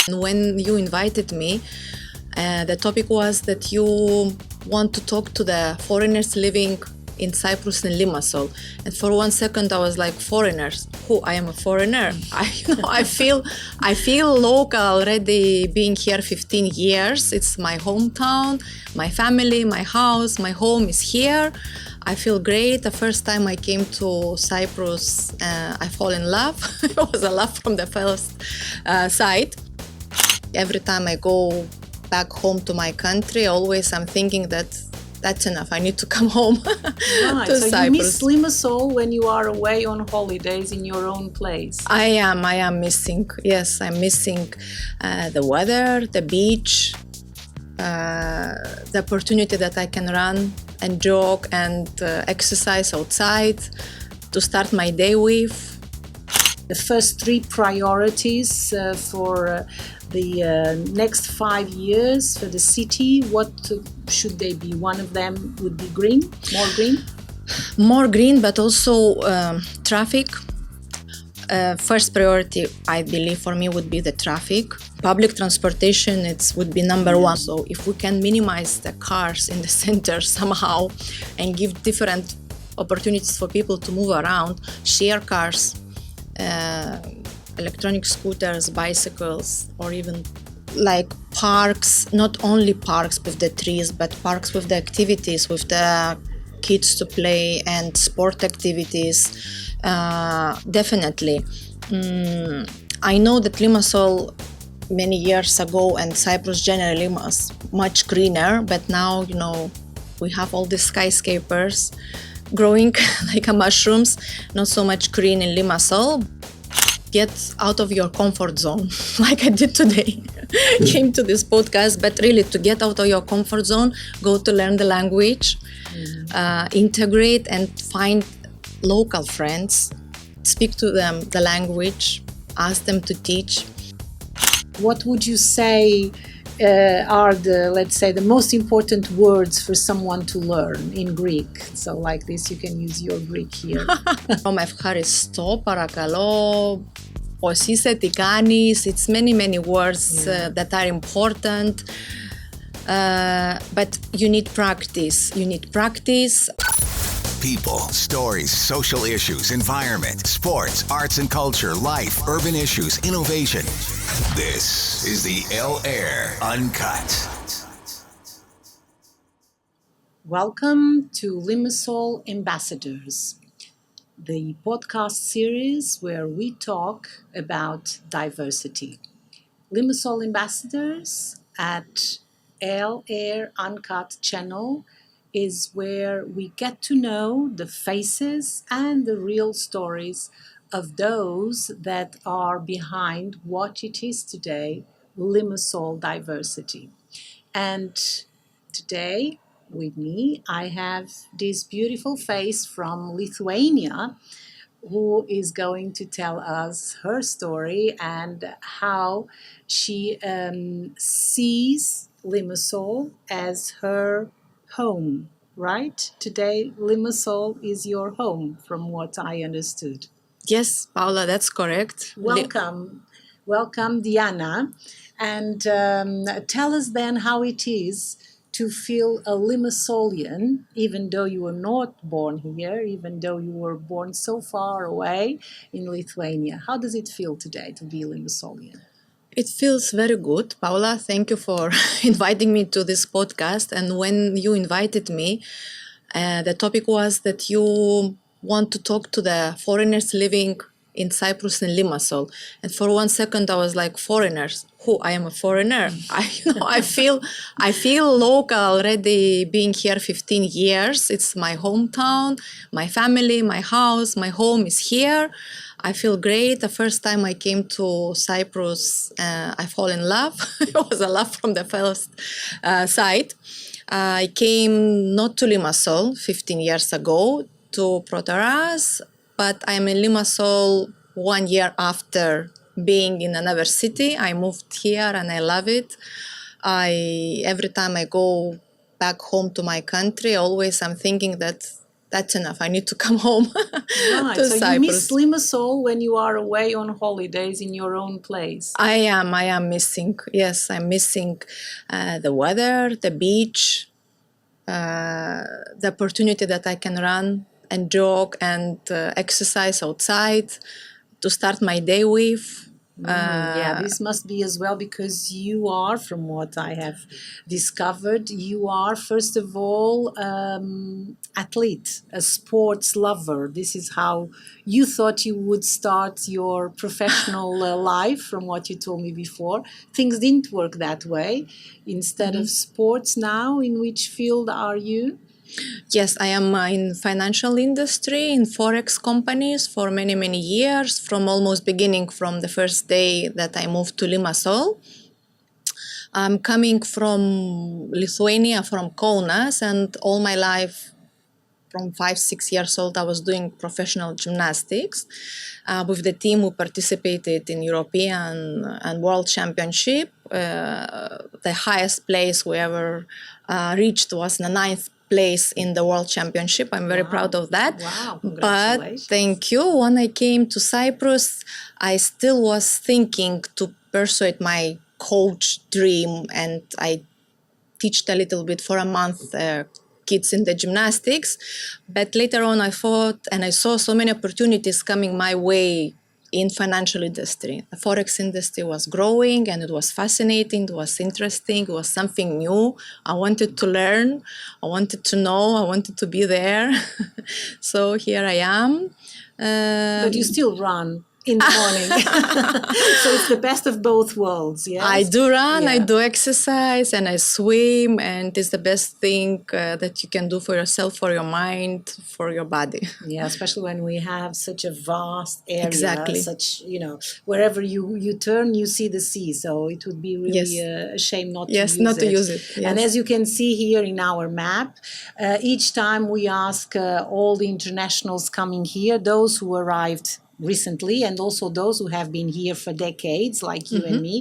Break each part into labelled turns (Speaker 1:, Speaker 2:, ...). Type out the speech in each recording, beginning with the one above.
Speaker 1: When you invited me, the topic was that you want to talk to the foreigners living in Cyprus and Limassol. And for 1 second I was like, foreigners? Who? I am a foreigner. I feel local already, being here 15 years. It's my hometown, my family, my house, my home is here. I feel great. The first time I came to Cyprus, I fall in love. It was a love from the first sight. Every time I go back home to my country, always I'm thinking that that's enough. I need to come home
Speaker 2: Right.
Speaker 1: to
Speaker 2: so
Speaker 1: Cyprus.
Speaker 2: You miss Limassol when you are away on holidays in your own place.
Speaker 1: I am missing. Yes, I'm missing the weather, the beach, the opportunity that I can run and jog and exercise outside to start my day with.
Speaker 2: The first 3 priorities for the next 5 years for the city, what should they be? One of them would be green, more green?
Speaker 1: More green, but also traffic. First priority, I believe, for me would be the traffic. Public transportation, would be number 1. So if we can minimize the cars in the center somehow and give different opportunities for people to move around, share cars, electronic scooters, bicycles, or even like parks, not only parks with the trees, but parks with the activities, with the kids to play and sport activities. Definitely. I know that Limassol many years ago and Cyprus generally was much greener, but now, we have all these skyscrapers growing like mushrooms, not so much green in Limassol. Get out of your comfort zone, like I did today. Came to this podcast, but really to get out of your comfort zone, go to learn the language, integrate and find local friends, speak to them the language, ask them to teach.
Speaker 2: What would you say are the most important words for someone to learn in Greek? So like this, you can use your Greek here.
Speaker 1: Ευχαριστώ, παρακαλώ, πώς είσαι, τι κάνεις. It's many words that are important, but you need practice.
Speaker 3: People, stories, social issues, environment, sports, arts and culture, life, urban issues, innovation. This is the Air Uncut.
Speaker 2: Welcome to Limassol Ambassadors, the podcast series where we talk about diversity. Limassol Ambassadors at Air Uncut channel is where we get to know the faces and the real stories of those that are behind what it is today, Limassol diversity. And today, with me, I have this beautiful face from Lithuania who is going to tell us her story and how she sees Limassol as her home, right? Today, Limassol is your home, from what I understood.
Speaker 1: Yes, Paula, that's correct.
Speaker 2: Welcome, Diana. And tell us then how it is to feel a Limassolian, even though you were not born here, even though you were born so far away in Lithuania. How does it feel today to be Limassolian?
Speaker 1: It feels very good, Paula. Thank you for inviting me to this podcast. And when you invited me, the topic was that you want to talk to the foreigners living in Cyprus and Limassol. And for 1 second I was like, foreigners? Who? I am a foreigner. I feel local already, being here 15 years. It's my hometown, my family, my house, my home is here. I feel great. The first time I came to Cyprus, I fall in love. It was a love from the first sight. I came not to Limassol 15 years ago, to Protaras, but I'm in Limassol 1 year after being in another city. I moved here and I love it. Every time I go back home to my country, always I'm thinking that that's enough. I need to come home
Speaker 2: Right.
Speaker 1: to
Speaker 2: So you
Speaker 1: Cyprus.
Speaker 2: miss Limassol when you are away on holidays in your own place.
Speaker 1: I am missing. Yes, I'm missing the weather, the beach, the opportunity that I can run and jog and exercise outside to start my day with.
Speaker 2: Yeah, this must be as well because you are, from what I have discovered, you are first of all athlete, a sports lover. This is how you thought you would start your professional life. From what you told me before, things didn't work that way. Instead of sports, now in which field are you?
Speaker 1: Yes, I am in financial industry in Forex companies for many years, from almost beginning from the first day that I moved to Limassol. I'm coming from Lithuania, from Kaunas, and all my life, from 5-6 years old, I was doing professional gymnastics. With the team, we participated in European and World Championship. The highest place we ever reached was the 9th place in the World Championship. I'm very proud of that.
Speaker 2: Wow,
Speaker 1: But
Speaker 2: congratulations.
Speaker 1: thank you. When I came to Cyprus, I still was thinking to pursue my coach dream, and I teached a little bit for a month kids in the gymnastics. But later on I thought, and I saw so many opportunities coming my way in financial industry. The Forex industry was growing and it was fascinating, it was interesting, it was something new. I wanted to learn, I wanted to know, I wanted to be there. So here I am.
Speaker 2: But you still run in the morning. So it's the best of both worlds, yes?
Speaker 1: I do run, I
Speaker 2: Yeah.
Speaker 1: do exercise, and I swim, and it's the best thing that you can do for yourself, for your mind, for your body.
Speaker 2: Yeah, especially when we have such a vast area,
Speaker 1: Exactly.
Speaker 2: such, wherever you turn, you see the sea. So it would be really
Speaker 1: Yes.
Speaker 2: a shame not to
Speaker 1: Yes,
Speaker 2: use
Speaker 1: not
Speaker 2: it.
Speaker 1: to use it.
Speaker 2: And
Speaker 1: Yes.
Speaker 2: as you can see here in our map, each time we ask all the internationals coming here, those who arrived recently and also those who have been here for decades, like you and me,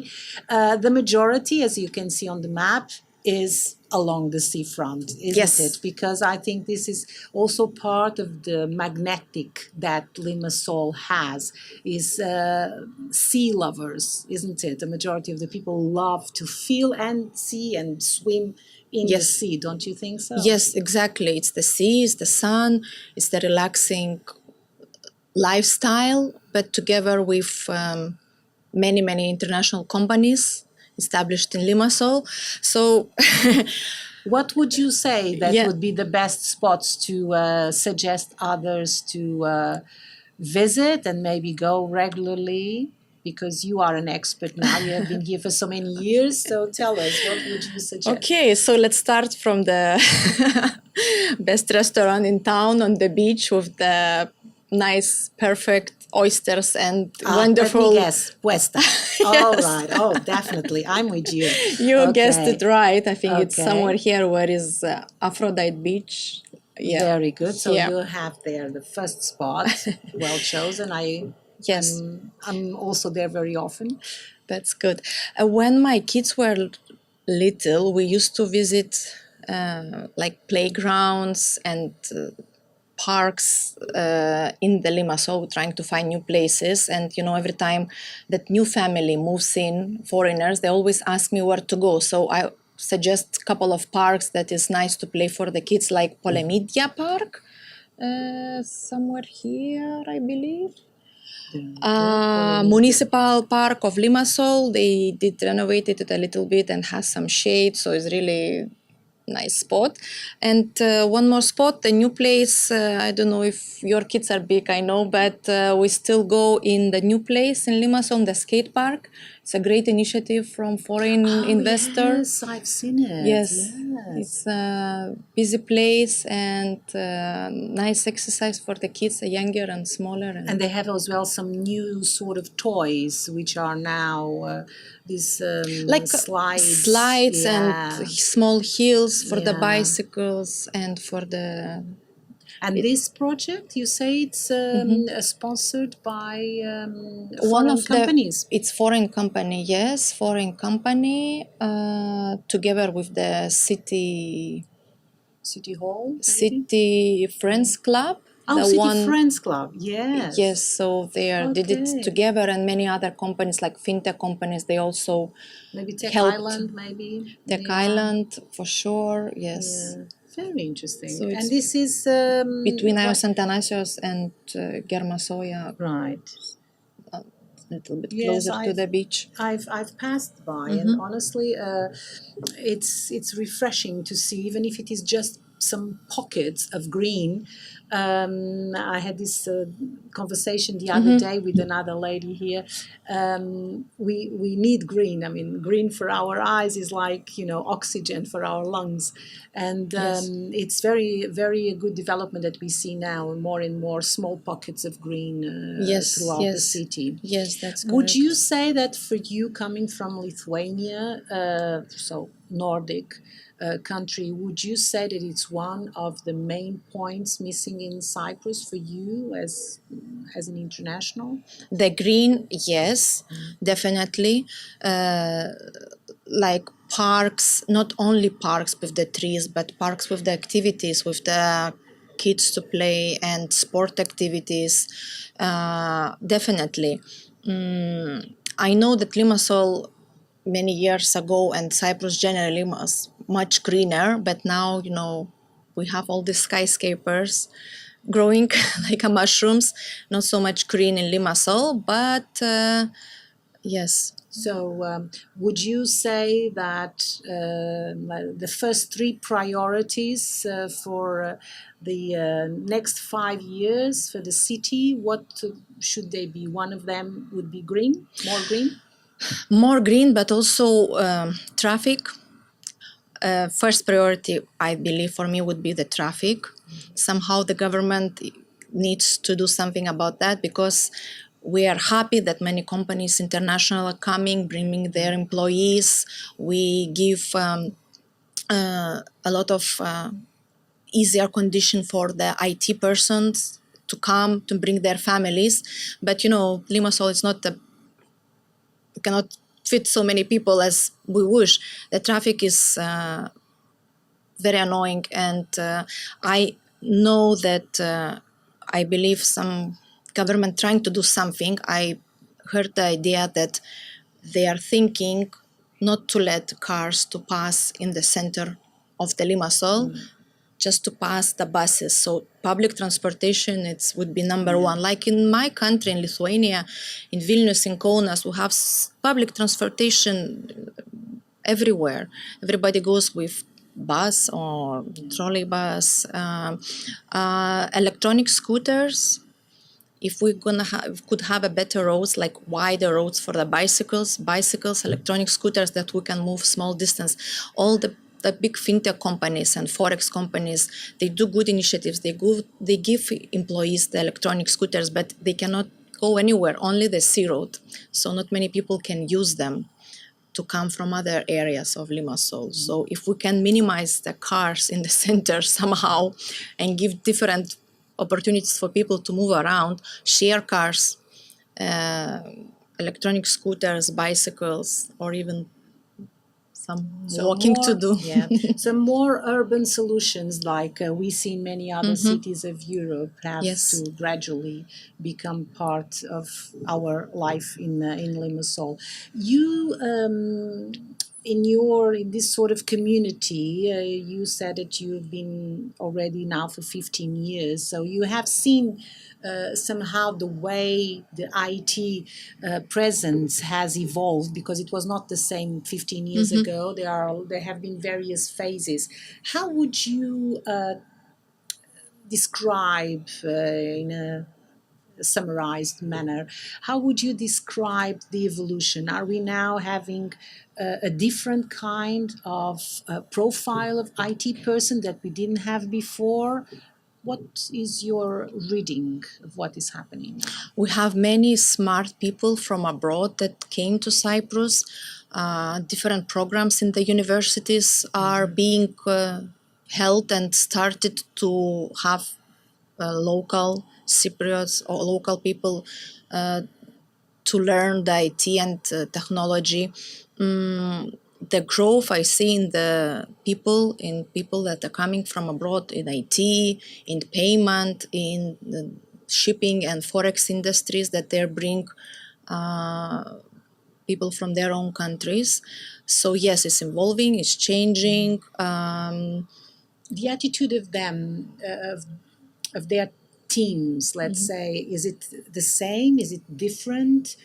Speaker 2: the majority, as you can see on the map, is along the seafront, isn't
Speaker 1: Yes.
Speaker 2: it? Because I think this is also part of the magnetic that Limassol has, is sea lovers, isn't it? The majority of the people love to feel and see and swim in the
Speaker 1: Yes.
Speaker 2: sea, don't you think so?
Speaker 1: Yes, exactly. It's the sea, it's the sun, it's the relaxing lifestyle, but together with many international companies established in Limassol. So
Speaker 2: What would you say that
Speaker 1: Yeah.
Speaker 2: would be the best spots to suggest others to visit and maybe go regularly? Because you are an expert now, you have been here for so many years. So tell us, what would you suggest?
Speaker 1: Okay, so let's start from the best restaurant in town on the beach with the nice, perfect oysters and wonderful.
Speaker 2: Let me guess, Puesta. All right. Oh, definitely. I'm with you.
Speaker 1: You guessed
Speaker 2: Okay.
Speaker 1: it right. I think it's
Speaker 2: Okay.
Speaker 1: somewhere here where is Aphrodite Beach. Yeah.
Speaker 2: Very good. So
Speaker 1: Yeah.
Speaker 2: you have there the first spot, well chosen.
Speaker 1: Yes.
Speaker 2: I'm also there very often.
Speaker 1: That's good. When my kids were little, we used to visit like playgrounds and parks in the Limassol, trying to find new places. And every time that new family moves in, foreigners, they always ask me where to go. So I suggest a couple of parks that is nice to play for the kids, like Polemidia Park, somewhere here, I believe. Municipal Park of Limassol, they did renovate it a little bit and has some shade, so it's really nice spot. And one more spot, a new place, I don't know if your kids are big, I know, but we still go in the new place in Limassol, the skate park. It's a great initiative from foreign investors.
Speaker 2: Yes, I've seen it.
Speaker 1: Yes, it's a busy place and nice exercise for the kids, younger and smaller.
Speaker 2: And they have as well some new sort of toys, which are now these
Speaker 1: like
Speaker 2: slides. Yeah.
Speaker 1: and small hills for the
Speaker 2: Yeah.
Speaker 1: bicycles and for the
Speaker 2: And this project, you say it's sponsored by
Speaker 1: one
Speaker 2: foreign
Speaker 1: of
Speaker 2: companies.
Speaker 1: it's foreign company, yes, foreign company, together with the city
Speaker 2: City Hall, maybe?
Speaker 1: City Friends Club.
Speaker 2: Oh, City Friends Club, yes.
Speaker 1: Yes, so they did it
Speaker 2: Okay.
Speaker 1: together, and many other companies like fintech companies, they also
Speaker 2: Maybe Tech
Speaker 1: helped.
Speaker 2: Island, maybe?
Speaker 1: Tech
Speaker 2: Yeah.
Speaker 1: Island, for sure, yes.
Speaker 2: Yeah. Very interesting.
Speaker 1: So
Speaker 2: And
Speaker 1: it's
Speaker 2: this is...
Speaker 1: between
Speaker 2: what-
Speaker 1: Ios Antanasios and Germasoja,
Speaker 2: Right.
Speaker 1: a little bit
Speaker 2: Yes,
Speaker 1: closer to the beach.
Speaker 2: I've passed by, and honestly, it's refreshing to see, even if it is just some pockets of green. I had this conversation the other day with another lady here. We need green. I mean, green for our eyes is like oxygen for our lungs, and
Speaker 1: Yes.
Speaker 2: it's very very a good development that we see now, more and more small pockets of green
Speaker 1: Yes,
Speaker 2: throughout
Speaker 1: yes.
Speaker 2: the city.
Speaker 1: Yes, that's correct.
Speaker 2: Would you say that for you, coming from Lithuania, so Nordic country, would you say that it's one of the main points missing in Cyprus for you as an international?
Speaker 1: The green, yes, definitely. Like parks, not only parks with the trees, but parks with the activities, with the kids to play and sport activities. Definitely. I know that Limassol many years ago and Cyprus generally was much greener, but now, we have all these skyscrapers growing like a mushrooms, not so much green in Limassol, but yes.
Speaker 2: So, would you say that the first three priorities for the next 5 years for the city, what should they be? One of them would be green, more green?
Speaker 1: More green, but also traffic. First priority, I believe, for me would be the traffic. Somehow the government needs to do something about that, because we are happy that many companies international are coming, bringing their employees. We give a lot of easier condition for the IT persons to come to bring their families. But Limassol is not cannot fit so many people as we wish. The traffic is very annoying, and I know that I believe some government trying to do something. I heard the idea that they are thinking not to let cars to pass in the center of the Limassol, just to pass the buses. So public transportation would be number one. Like in my country, in Lithuania, in Vilnius, in Kaunas, we have public transportation everywhere. Everybody goes with bus or trolley bus. Electronic scooters. If we're could have a better roads, like wider roads for the bicycles, electronic scooters that we can move small distance. All the big fintech companies and Forex companies, they do good initiatives. They give employees the electronic scooters, but they cannot go anywhere, only the sea road. So not many people can use them to come from other areas of Limassol. So if we can minimize the cars in the center somehow and give different opportunities for people to move around, share cars, electronic scooters, bicycles, or even some walking to do.
Speaker 2: Yeah, some more urban solutions like we see in many other cities of Europe have
Speaker 1: Yes.
Speaker 2: to gradually become part of our life in Limassol. You in this sort of community, you said that you've been already now for 15 years, so you have seen somehow the way the IT presence has evolved, because it was not the same 15 years ago. There have been various phases. How would you describe in a summarized manner, how would you describe the evolution? Are we now having a different kind of profile of IT person that we didn't have before? What is your reading of what is happening now?
Speaker 1: We have many smart people from abroad that came to Cyprus. Different programs in the universities are being held and started to have local Cypriots or local people to learn the IT and technology. the growth I see in people that are coming from abroad in IT, in payment, in the shipping and Forex industries, that they bring people from their own countries. So yes, it's evolving, it's changing.
Speaker 2: The attitude of them, of their teams, let's say, is it the same? Is it different?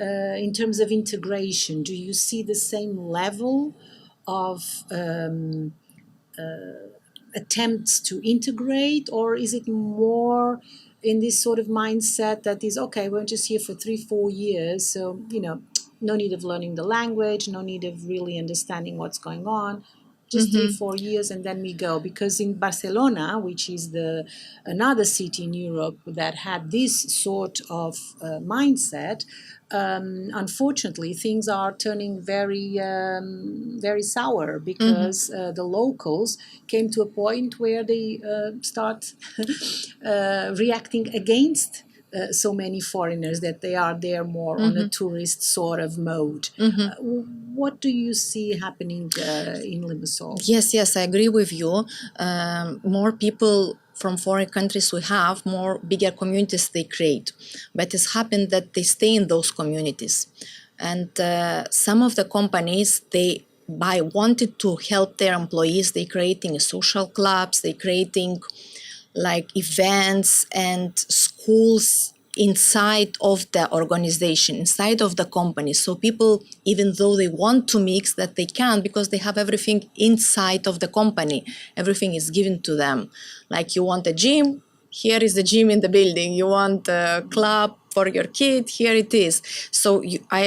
Speaker 2: In terms of integration, do you see the same level of attempts to integrate, or is it more in this sort of mindset that is, okay, we're just here for 3-4 years, so no need of learning the language, no need of really understanding what's going on, just 3-4 years and then we go? Because in Barcelona, which is another city in Europe that had this sort of mindset, unfortunately, things are turning very, very sour, because the locals came to a point where they start reacting against so many foreigners, that they are there more on a tourist sort of mode. What do you see happening in Limassol?
Speaker 1: Yes, I agree with you. More people from foreign countries we have, more bigger communities they create. But it's happened that they stay in those communities. And some of the companies, by wanted to help their employees, they creating social clubs, they creating like events and schools inside of the organization, inside of the company. So people, even though they want to mix, that they can't, because they have everything inside of the company. Everything is given to them. Like, you want a gym, here is the gym in the building. You want a club for your kid, here it is. So I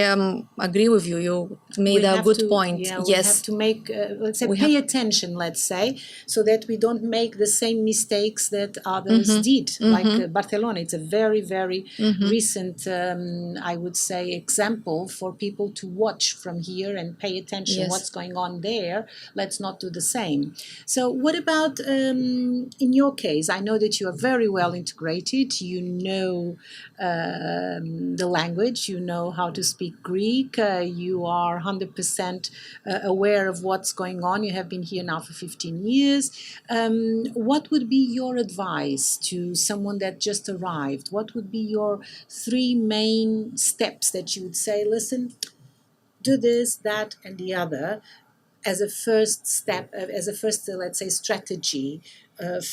Speaker 1: agree with you. You made a good point.
Speaker 2: Yeah,
Speaker 1: yes,
Speaker 2: we have to make, let's say, pay attention, let's say, so that we don't make the same mistakes that others did. Like Barcelona, it's a very, very recent, I would say, example for people to watch from here and pay attention what's going on there. Let's not do the same. So what about in your case? I know that you are very well integrated. You know the language, you know how to speak Greek, you are 100% aware of what's going on. You have been here now for 15 years. What would be your advice to someone that just arrived? What would be your 3 main steps that you would say, listen, do this, that, and the other, as a first step, as a first, let's say, strategy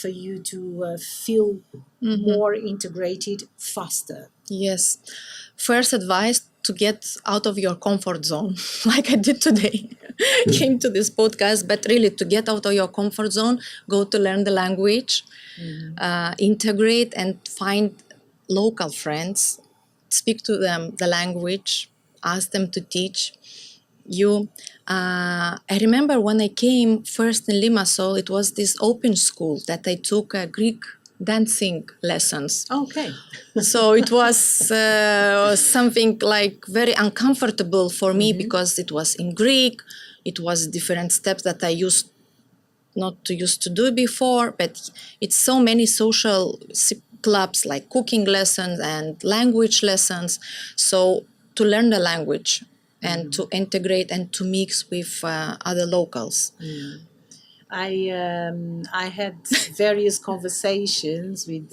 Speaker 2: for you to feel more integrated faster?
Speaker 1: Yes. First advice, to get out of your comfort zone, like I did today. Came to this podcast, but really to get out of your comfort zone, go to learn the language, integrate and find local friends, speak to them the language, ask them to teach you. I remember when I came first in Limassol, it was this open school that I took Greek dancing lessons.
Speaker 2: Okay.
Speaker 1: So it was something like very uncomfortable for me, because it was in Greek. It was different steps that I used to do before, but it's so many social clubs like cooking lessons and language lessons. So to learn the language and to integrate and to mix with other locals.
Speaker 2: I had various conversations with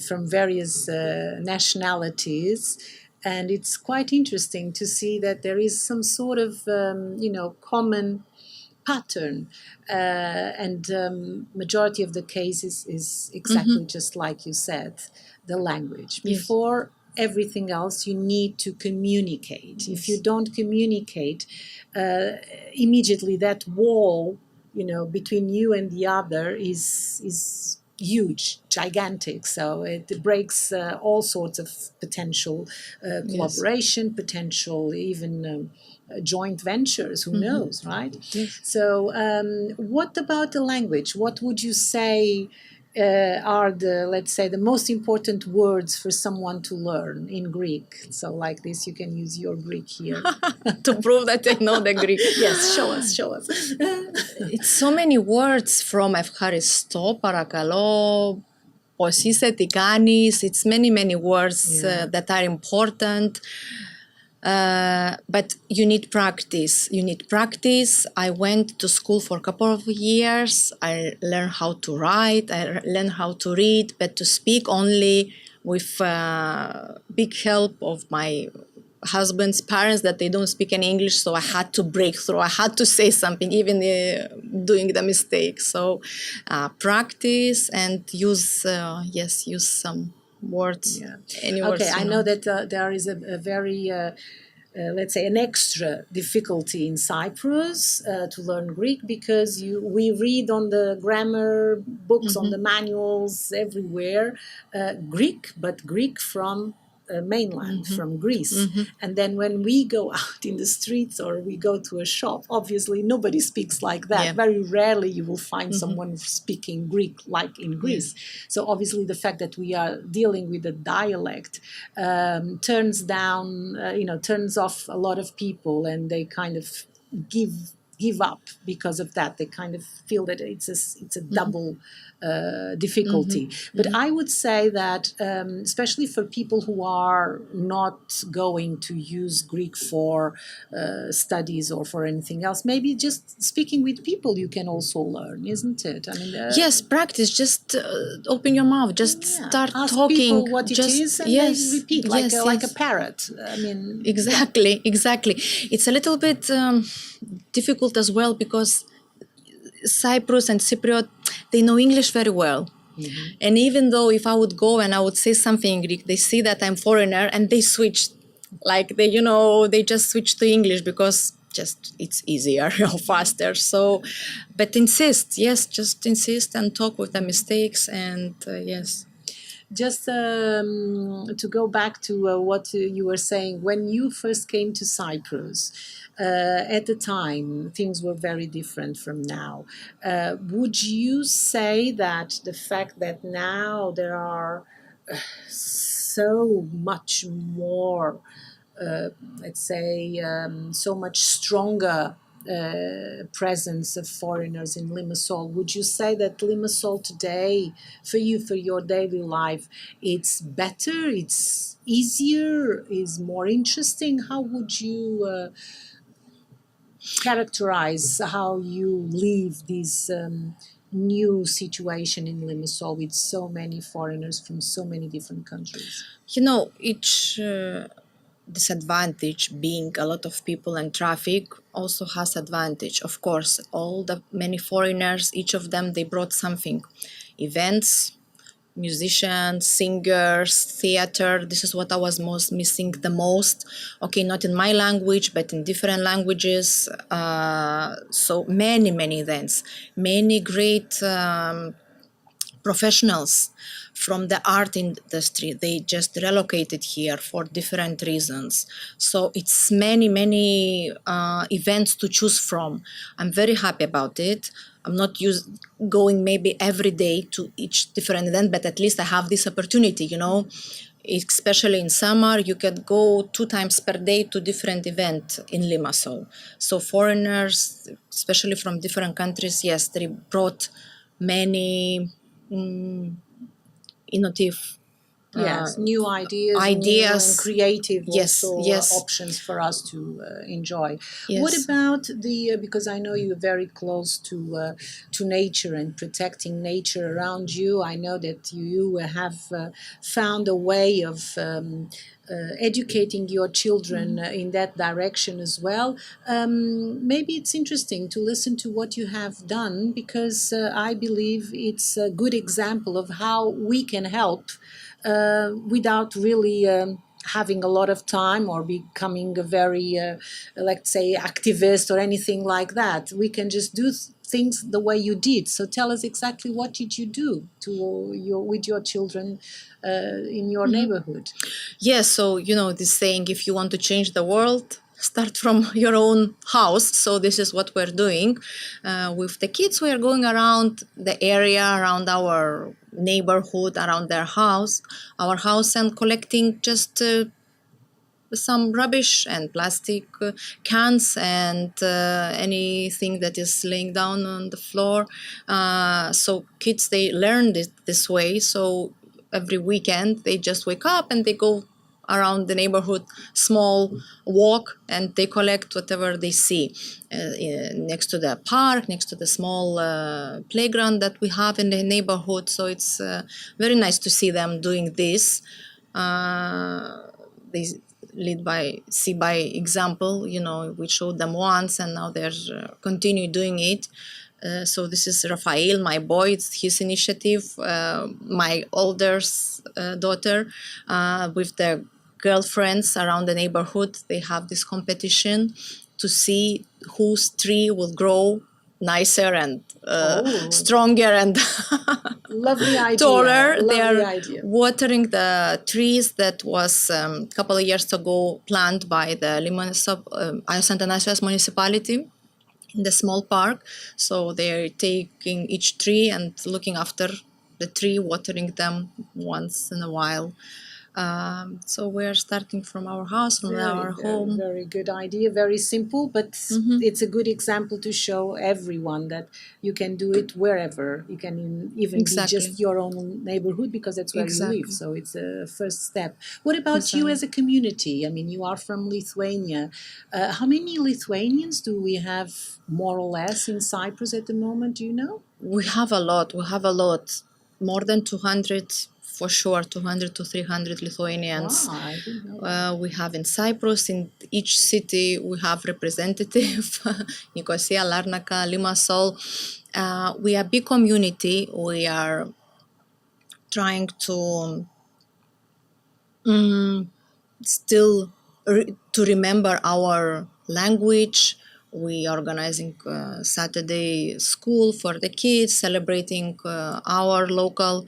Speaker 2: from various nationalities, and it's quite interesting to see that there is some sort of common pattern, and majority of the cases is exactly just like you said, the language. Before everything else, you need to communicate. If you don't communicate, immediately that wall between you and the other is huge, gigantic. So it breaks all sorts of potential collaboration, potential even joint ventures, who knows, right? So what about the language? What would you say are let's say, the most important words for someone to learn in Greek? So like this, you can use your Greek here.
Speaker 1: To prove that I know the Greek.
Speaker 2: Yes, show us.
Speaker 1: It's so many words, from ευχαριστώ, παρακαλώ, πώς είσαι, τι κάνεις. It's many words that are important. But you need practice. I went to school for a couple of years. I learned how to write. I learned how to read, but to speak only with big help of my husband's parents that they don't speak any English. So I had to break through. I had to say something, even doing the mistake. So practice and use some words.
Speaker 2: Yeah.
Speaker 1: Any words.
Speaker 2: Okay, I know that there is a very let's say an extra difficulty in Cyprus to learn Greek because we read on the grammar books, on the manuals everywhere, Greek, but Greek from mainland, from Greece. And then when we go out in the streets or we go to a shop, obviously nobody speaks like that.
Speaker 1: Yeah.
Speaker 2: Very rarely you will find someone speaking Greek like in Greece. So obviously the fact that we are dealing with a dialect turns off a lot of people, and they kind of give up because of that. They kind of feel that it's a double difficulty. But I would say that especially for people who are not going to use Greek for studies or for anything else, maybe just speaking with people you can also learn, isn't it? I mean,
Speaker 1: yes, practice. Just open your mouth. Just start
Speaker 2: ask
Speaker 1: talking.
Speaker 2: people what it is, and they repeat like a parrot. I mean,
Speaker 1: exactly. It's a little bit difficult as well because Cyprus and Cypriot, they know English very well. And even though if I would go and I would say something in Greek, they see that I'm foreigner and they switch. Like they just switch to English because just it's easier or faster. So, but just insist and talk with the mistakes and yes.
Speaker 2: Just to go back to what you were saying, when you first came to Cyprus, at the time, things were very different from now. Would you say that the fact that now there are so much more, let's say, so much stronger presence of foreigners in Limassol, would you say that Limassol today, for you, for your daily life, it's better, it's easier, is more interesting? How would you characterize how you live this new situation in Limassol with so many foreigners from so many different countries?
Speaker 1: Each disadvantage being a lot of people and traffic also has advantage. Of course, all the many foreigners, each of them, they brought something. Events, musicians, singers, theater. This is what I was missing the most. Okay, not in my language, but in different languages. So many events, many great professionals from the art industry. They just relocated here for different reasons. So it's many events to choose from. I'm very happy about it. I'm not going maybe every day to each different event, but at least I have this opportunity, especially in summer, you can go 2 times per day to different events in Limassol. So foreigners, especially from different countries, yes, they brought many innovative
Speaker 2: new ideas, new and creative options for us to enjoy.
Speaker 1: Yes.
Speaker 2: What about because I know you're very close to nature and protecting nature around you. I know that you have found a way of educating your children in that direction as well. Maybe it's interesting to listen to what you have done, because I believe it's a good example of how we can help without really having a lot of time or becoming a very, let's say, activist or anything like that. We can just do things the way you did. So tell us exactly what did you do with your children in your neighborhood?
Speaker 1: Yes, so this saying, if you want to change the world, start from your own house. So this is what we're doing with the kids. We are going around the area, around our neighborhood, around our house, and collecting just some rubbish and plastic cans and anything that is laying down on the floor. So kids, they learn this way. So every weekend they just wake up and they go around the neighborhood, small walk, and they collect whatever they see next to the park, next to the small playground that we have in the neighborhood. So it's very nice to see them doing this. They lead by see by example. We showed them once, and now they're continue doing it. So this is Rafael, my boy. It's his initiative. My older daughter, with their girlfriends around the neighborhood, they have this competition to see whose tree will grow nicer and stronger and
Speaker 2: Lovely idea.
Speaker 1: taller.
Speaker 2: Lovely
Speaker 1: They are
Speaker 2: idea.
Speaker 1: watering the trees that was a couple of years ago planted by the Limassol, Ios municipality in the small park. So they're taking each tree and looking after the tree, watering them once in a while. So we're starting from our house, from our home.
Speaker 2: Very good idea. Very simple, but it's a good example to show everyone that you can do it wherever. You can even
Speaker 1: Exactly.
Speaker 2: be just your own neighborhood, because that's where
Speaker 1: Exactly.
Speaker 2: you live. So it's a first step. What about you as a community? I mean, you are from Lithuania. How many Lithuanians do we have, more or less, in Cyprus at the moment? Do you know?
Speaker 1: We have a lot. More than 200, for sure, 200 to 300 Lithuanians.
Speaker 2: Wow, I didn't know that.
Speaker 1: We have in Cyprus, in each city, we have representative, Nicosia, Larnaca, Limassol. We are a big community. We are trying to still to remember our language. We are organizing Saturday school for the kids, celebrating our local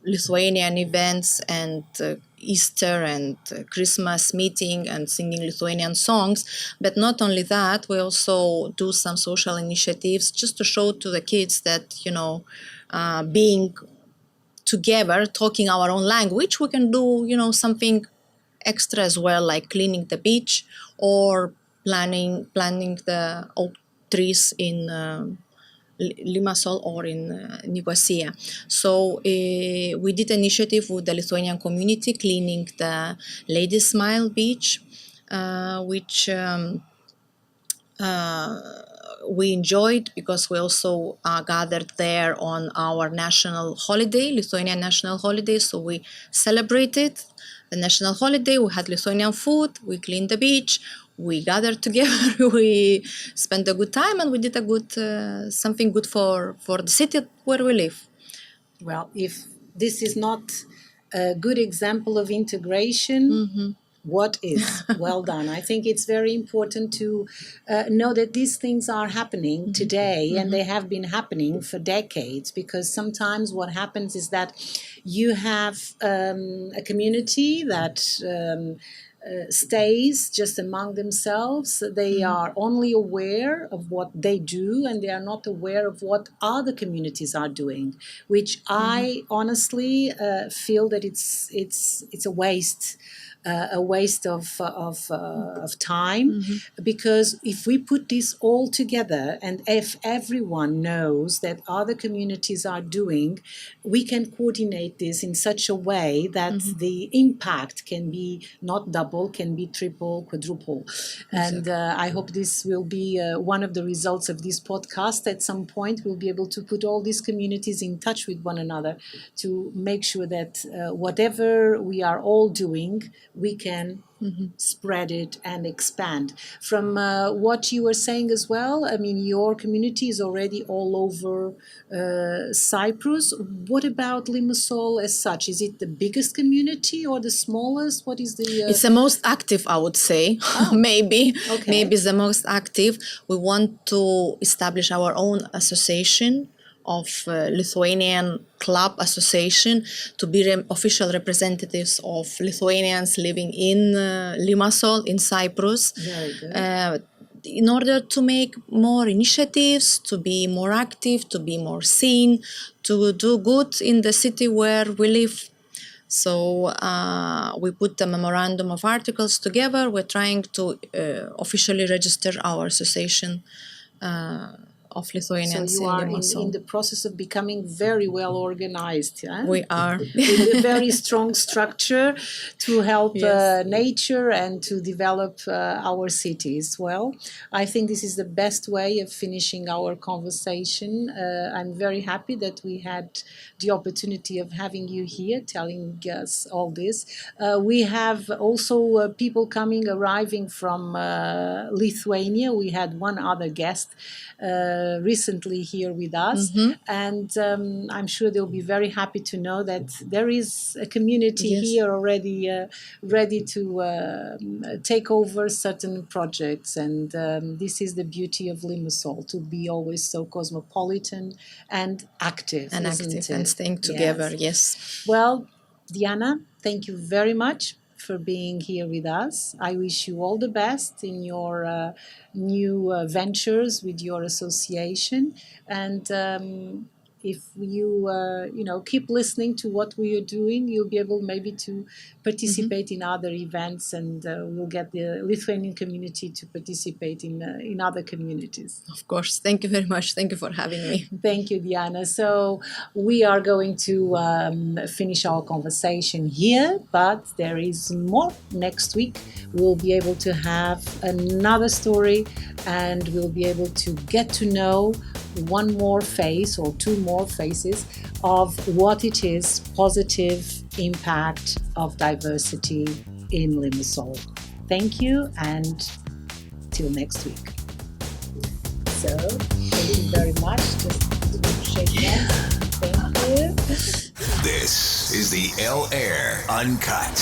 Speaker 1: Lithuanian events, and Easter and Christmas meeting, and singing Lithuanian songs. But not only that, we also do some social initiatives just to show to the kids that, being together, talking our own language, we can do, something extra as well, like cleaning the beach or planting the oak trees in Limassol or in Nicosia. So we did an initiative with the Lithuanian community cleaning the Lady Smile beach, which we enjoyed, because we also gathered there on our national holiday, Lithuanian national holiday. So we celebrated the national holiday. We had Lithuanian food. We cleaned the beach. We gathered together. We spent a good time, and we did a good something good for the city where we live.
Speaker 2: Well, if this is not a good example of integration, what is? Well done. I think it's very important to know that these things are happening today, and they have been happening for decades, because sometimes what happens is that you have a community that stays just among themselves. They are only aware of what they do, and they are not aware of what other communities are doing, which I honestly feel that it's a waste. A waste of time, because if we put this all together, and if everyone knows that other communities are doing, we can coordinate this in such a way that the impact can be not double, can be triple, quadruple. And I hope this will be one of the results of this podcast. At some point, we'll be able to put all these communities in touch with one another to make sure that whatever we are all doing, we can spread it and expand. From what you were saying as well, I mean, your community is already all over Cyprus. What about Limassol as such? Is it the biggest community or the smallest? What is the...
Speaker 1: It's the most active, I would say. Maybe.
Speaker 2: Okay.
Speaker 1: Maybe it's the most active. We want to establish our own association of Lithuanian Club Association to be official representatives of Lithuanians living in Limassol, in Cyprus.
Speaker 2: Very good.
Speaker 1: In order to make more initiatives, to be more active, to be more seen, to do good in the city where we live. So we put a memorandum of articles together. We're trying to officially register our association of
Speaker 2: So
Speaker 1: Lithuanians
Speaker 2: you
Speaker 1: in
Speaker 2: are
Speaker 1: Limassol.
Speaker 2: in the process of becoming very well organized. Yeah?
Speaker 1: We are.
Speaker 2: With a very strong structure to help
Speaker 1: Yes.
Speaker 2: nature and to develop our cities. Well, I think this is the best way of finishing our conversation. I'm very happy that we had the opportunity of having you here telling us all this. We have also people arriving from Lithuania. We had one other guest recently here with us, and I'm sure they'll be very happy to know that there is a community
Speaker 1: Yes.
Speaker 2: here already ready to take over certain projects, and this is the beauty of Limassol, to be always so cosmopolitan and active,
Speaker 1: And
Speaker 2: isn't
Speaker 1: active
Speaker 2: it?
Speaker 1: and staying together. Yes.
Speaker 2: Well, Diana, thank you very much for being here with us. I wish you all the best in your new ventures with your association, and if you keep listening to what we are doing, you'll be able maybe to participate in other events, and we'll get the Lithuanian community to participate in other communities.
Speaker 1: Of course. Thank you very much. Thank you for having me.
Speaker 2: Thank you, Diana. So we are going to finish our conversation here, but there is more. Next week, we'll be able to have another story, and we'll be able to get to know one more face or two more faces of what it is positive impact of diversity in Limassol. Thank you, and till next week. So, thank you very much. Just shake hands. Thank you.
Speaker 3: This is the L Air Uncut.